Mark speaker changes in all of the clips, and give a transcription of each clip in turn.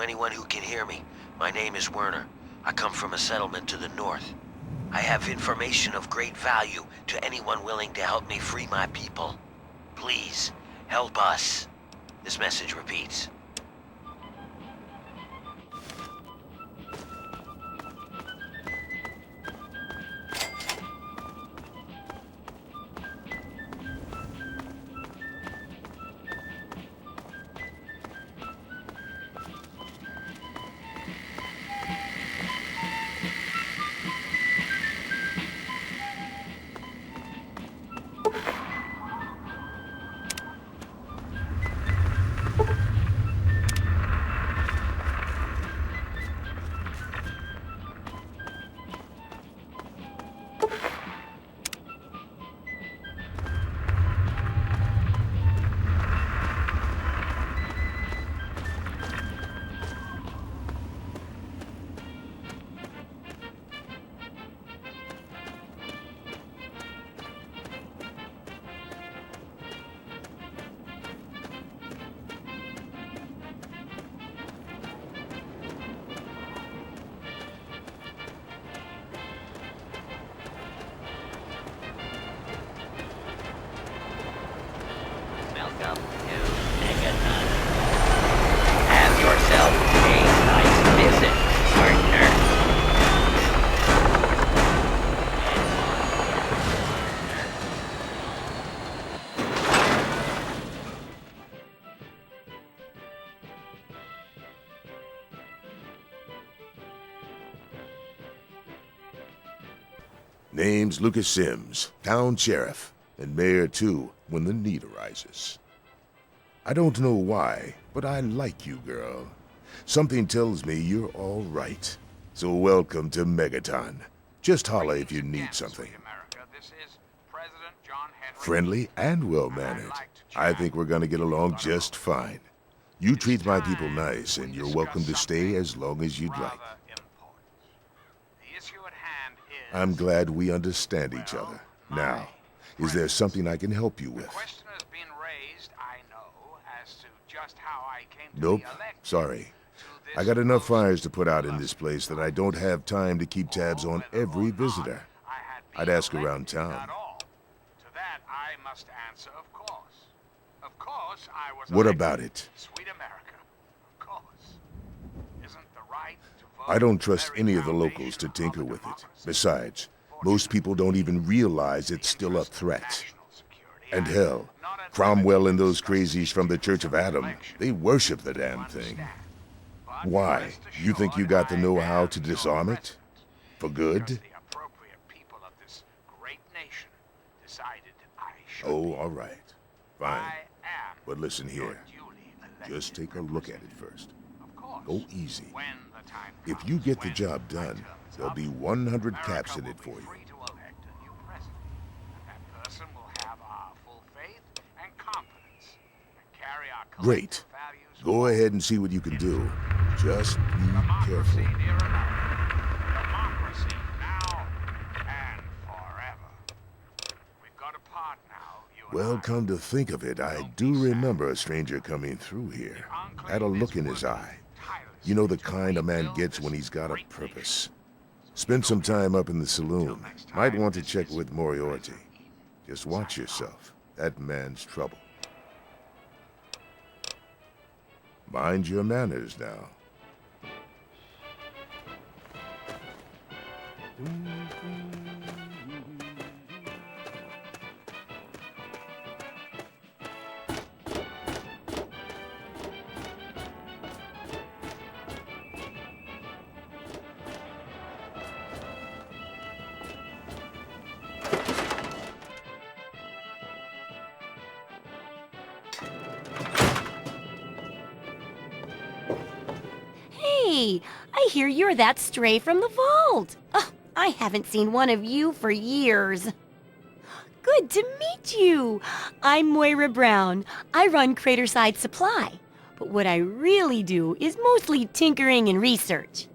Speaker 1: anyone who can hear me, my name is Werner. I come from a settlement to the north. I have information of great value to anyone willing to help me free my people. Please, help us. This message repeats. Welcome to Megaton. Have yourself a nice visit, partner.
Speaker 2: Name's Lucas Sims, town sheriff, and mayor too, when the need arises. I don't know why, but I like you, girl. Something tells me you're all right. So welcome to Megaton. Just holler if you need something. Friendly and well-mannered. I think we're gonna get along just fine. You treat my people nice, and you're welcome to stay as long as you'd like. I'm glad we understand each other. Now, is there something I can help you with? Nope, sorry. I got enough fires to put out in this place that I don't have time to keep tabs on every visitor. I'd ask around town. What about it? I don't trust any of the locals to tinker with it. Besides, most people don't even realize it's still a threat. And hell, Cromwell and those crazies from the Church of Adam, they worship the damn thing. Why? You think you got the know-how to disarm it? For good? Oh, all right. Fine. But listen here. Just take a look at it first. Go easy. If you get the job done, there'll be 100 caps in it for you. Great. Go ahead and see what you can do. Just be careful. Well, come to think of it, I do remember a stranger coming through here. Had a look in his eye. You know the kind a man gets when he's got a purpose. Spend some time up in the saloon. Might want to check with Moriarty. Just watch yourself. That man's trouble. Mind your manners now.
Speaker 3: Hey, I hear you're that stray from the vault. Oh, I haven't seen one of you for years. Good to meet you. I'm Moira Brown. I run Craterside Supply. But what I really do is mostly tinkering and research.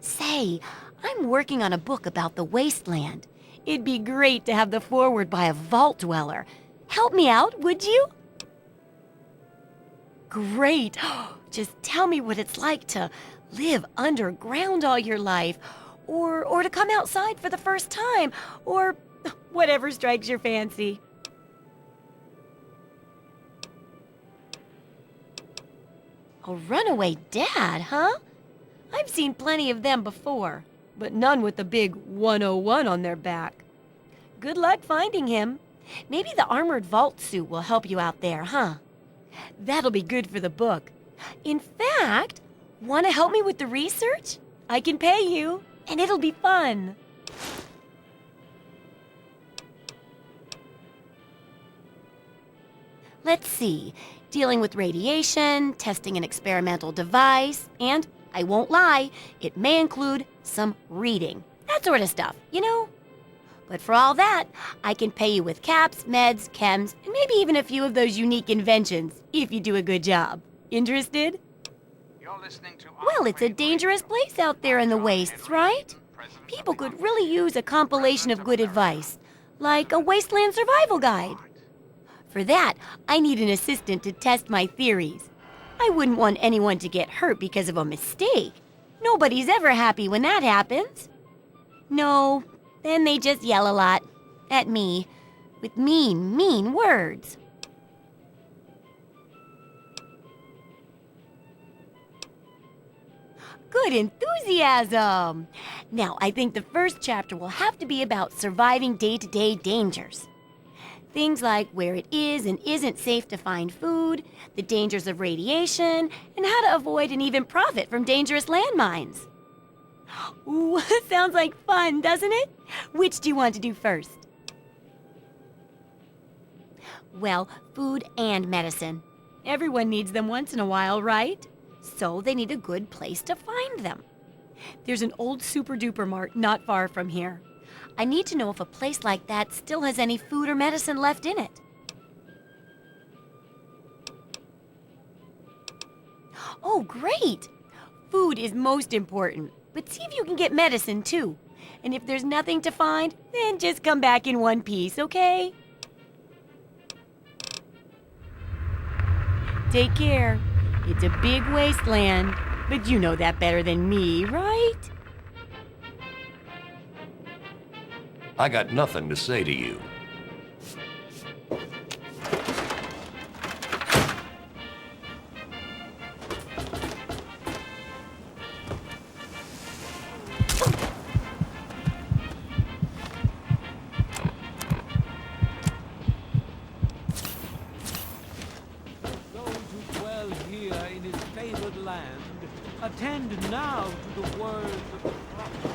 Speaker 3: Say, I'm working on a book about the wasteland. It'd be great to have the foreword by a vault dweller. Help me out, would you? Great. just tell me what it's like to live underground all your life, or to come outside for the first time, or whatever strikes your fancy. A runaway dad, huh? I've seen plenty of them before, but none with the big 101 on their back. Good luck finding him. Maybe the armored vault suit will help you out there, huh? That'll be good for the book. In fact, want to help me with the research? I can pay you, and it'll be fun. Let's see. Dealing with radiation, testing an experimental device, and, I won't lie, it may include some reading. That sort of stuff, you know? But for all that, I can pay you with caps, meds, chems, and maybe even a few of those unique inventions, if you do a good job. Interested? Well, it's a dangerous place out there in the wastes, right? People could really use a compilation of good advice, like a wasteland survival guide. For that, I need an assistant to test my theories. I wouldn't want anyone to get hurt because of a mistake. Nobody's ever happy when that happens. No, then they just yell a lot. At me. With mean, mean words. Good enthusiasm! Now, I think the first chapter will have to be about surviving day-to-day dangers. Things like where it is and isn't safe to find food, the dangers of radiation, and how to avoid and even profit from dangerous landmines. Ooh, sounds like fun, doesn't it? Which do you want to do first? Well, food and medicine. Everyone needs them once in a while, right? So they need a good place to find them. There's an old super-duper mart not far from here. I need to know if a place like that still has any food or medicine left in it. Oh, great! Food is most important, but see if you can get medicine too. And if there's nothing to find, then just come back in one piece, okay? Take care. It's a big wasteland, but you know that better than me, right?
Speaker 4: I got nothing to say to you.
Speaker 5: Those who dwell here in his favored land, attend now to the words of the prophet.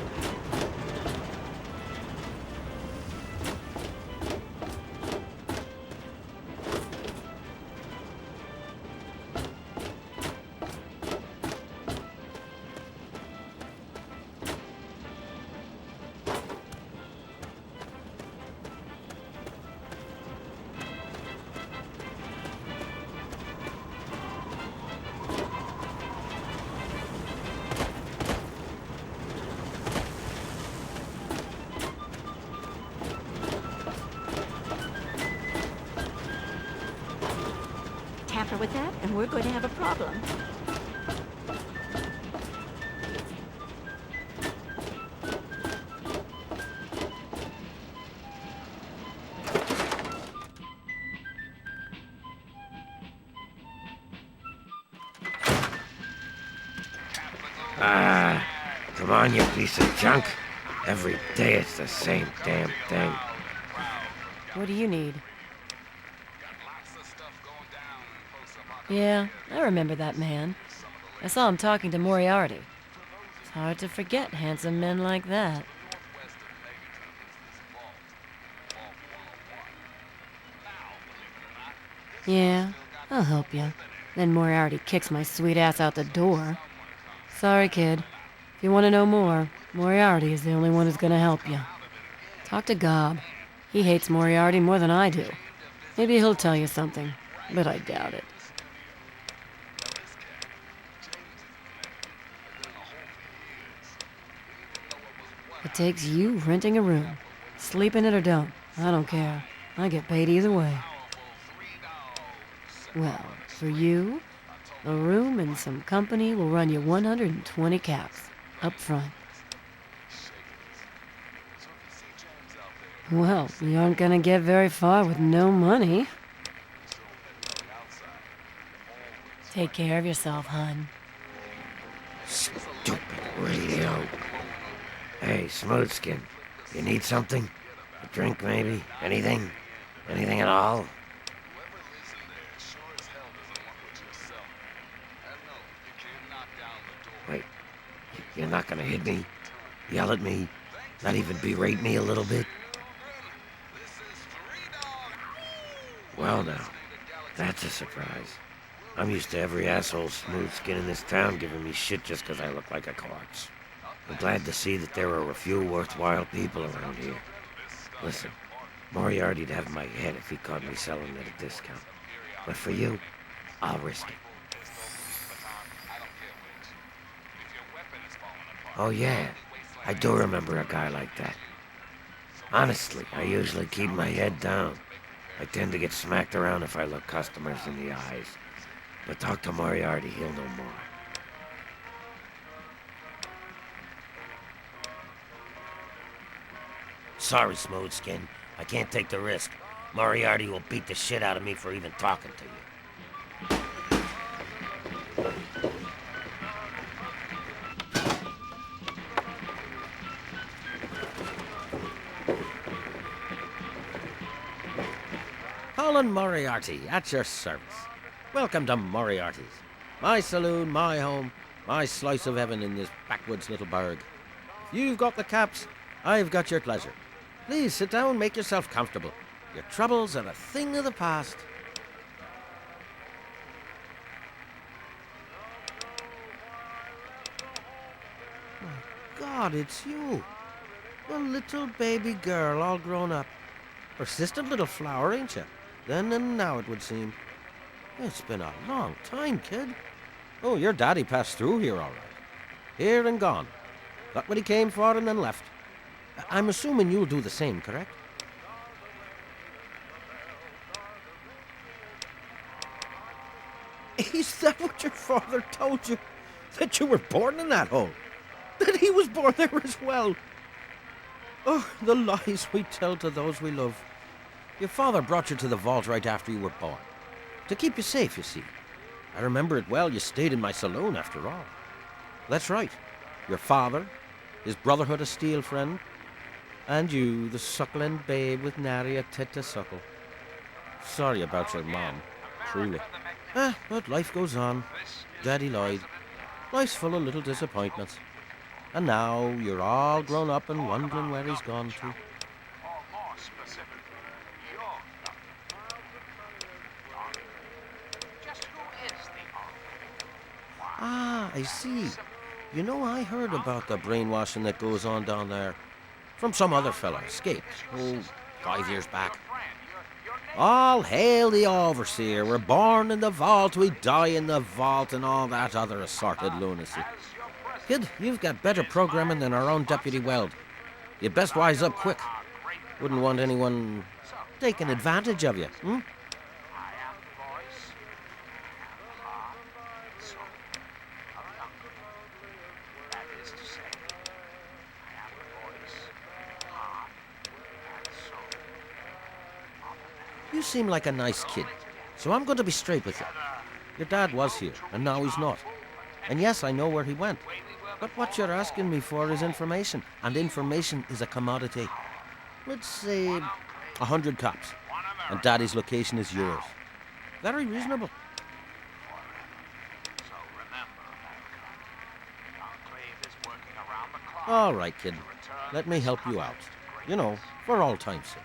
Speaker 6: Tamper with that, and we're going to have a problem.
Speaker 1: Ah, come on, you piece of junk. Every day it's the same damn thing.
Speaker 3: What do you need? Yeah, I remember that man. I saw him talking to Moriarty. It's hard to forget handsome men like that. Yeah, I'll help you. Then Moriarty kicks my sweet ass out the door. Sorry, kid. If you want to know more, Moriarty is the only one who's gonna help you. Talk to Gob. He hates Moriarty more than I do. Maybe he'll tell you something, but I doubt it. It takes you renting a room. Sleep in it or don't. I don't care. I get paid either way. Well, for you, A room and some company will run you 120 caps, up front. Well, you aren't gonna get very far with no money. Take care of yourself, hon.
Speaker 1: Stupid radio. Hey, Smoothskin, you need something? A drink, maybe? Anything? Anything at all? Wait, you're not gonna hit me? Yell at me? Not even berate me a little bit? Well now, that's a surprise. I'm used to every asshole Smoothskin in this town giving me shit just 'cause I look like a corpse. I'm glad to see that there are a few worthwhile people around here. Listen, Moriarty'd have my head if he caught me selling at a discount. But for you, I'll risk it. Oh yeah, I do remember a guy like that. Honestly, I usually keep my head down. I tend to get smacked around if I look customers in the eyes. But talk to Moriarty, he'll know more. Sorry, Smoothskin. I can't take the risk. Moriarty will beat the shit out of me for even talking to you. Colin Moriarty, at your service. Welcome to Moriarty's. My saloon, my home, my slice of heaven in this backwoods little burg. If you've got the caps, I've got your pleasure. Please sit down, make yourself comfortable. Your troubles are a thing of the past. My God, it's you. A little baby girl all grown up. Persistent little flower, ain't you? Then and now, it would seem. It's been a long time, kid. Oh, your daddy passed through here all right. Here and gone. Got what he came for and then left. I'm assuming you'll do the same, correct? Is that what your father told you? That you were born in that hole? That he was born there as well? Oh, the lies we tell to those we love. Your father brought you to the vault right after you were born. To keep you safe, you see. I remember it well. You stayed in my saloon, after all. That's right. Your father, his Brotherhood of Steel friend, and you, the suckling babe with nary a tit to suckle. Sorry about your mom, truly. But life goes on. Daddy lied. Life's full of little disappointments. And now you're all grown up and wondering where he's gone to. Ah, I see. You know, I heard about the brainwashing that goes on down there. From some other fella, escaped. Oh, 5 years back. All hail the overseer. We're born in the vault, we die in the vault, and all that other assorted lunacy. Kid, you've got better programming than our own Deputy Weld. You'd best wise up quick. Wouldn't want anyone taking advantage of you, hmm? You seem like a nice kid, so I'm going to be straight with you. Your dad was here, and now he's not. And yes, I know where he went. But what you're asking me for is information, and information is a commodity. Let's say 100 cops, and Daddy's location is yours. Very reasonable. All right, kid. Let me help you out. You know, for all time's sake.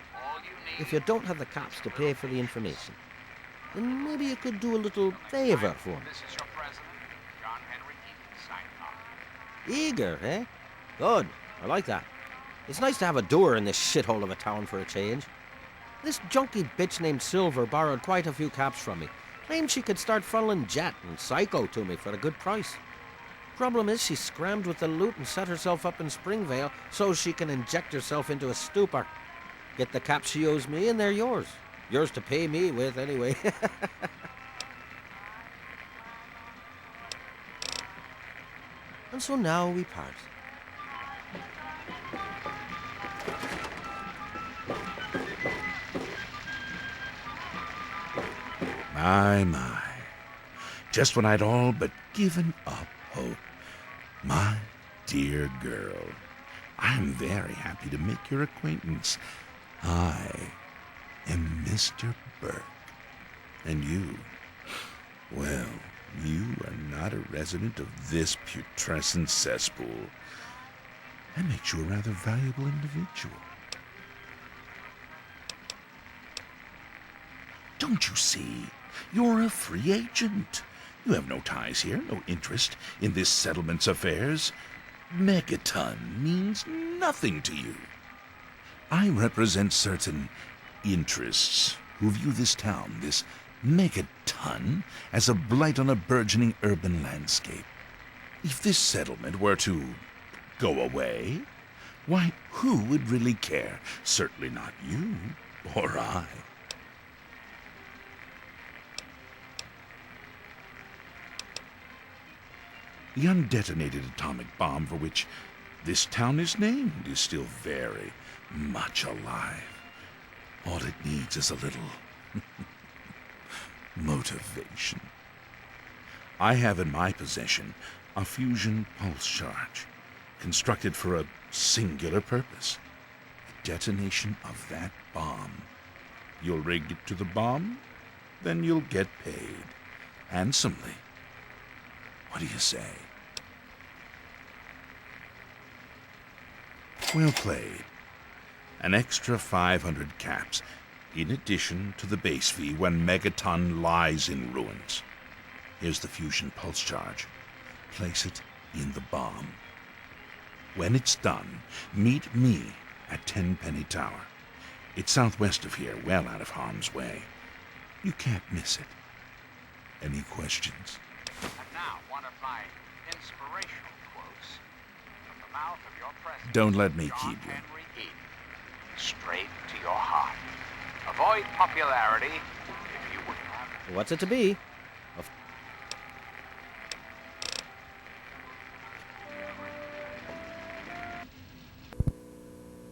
Speaker 1: If you don't have the cops to pay for the information, then maybe you could do a little favor for me. Eager, eh? Good. I like that. It's nice to have a doer in this shithole of a town for a change. This junky bitch named Silver borrowed quite a few caps from me. Claimed she could start funneling Jet and Psycho to me for a good price. Problem is, she scrammed with the loot and set herself up in Springvale so she can inject herself into a stupor. Get the caps she owes me, and they're yours. Yours to pay me with, anyway.
Speaker 7: And so now we part.
Speaker 8: My. Just when I'd all but given up hope. My dear girl, I'm very happy to make your acquaintance. I am Mr. Burke. And you, well, you are not a resident of this putrescent cesspool. That makes you a rather valuable individual. Don't you see? You're a free agent. You have no ties here, no interest in this settlement's affairs. Megaton means nothing to you. I represent certain interests who view this town, this Megaton, as a blight on a burgeoning urban landscape. If this settlement were to go away, why, who would really care? Certainly not you or I. The undetonated atomic bomb for which this town is named is still very much alive. All it needs is a little motivation. I have in my possession a fusion pulse charge, constructed for a singular purpose: the detonation of that bomb. You'll rig it to the bomb, then you'll get paid handsomely. What do you say? Well played. An extra 500 caps, in addition to the base fee when Megaton lies in ruins. Here's the fusion pulse charge. Place it in the bomb. When it's done, meet me at Tenpenny Tower. It's southwest of here, well out of harm's way. You can't miss it. Any questions?
Speaker 9: And now, one of my inspirational quotes from the mouth of your president.
Speaker 8: Don't let me
Speaker 9: John
Speaker 8: keep you.
Speaker 9: Henry Eden. Straight to your heart. Avoid popularity if you would have.
Speaker 7: What's it to be?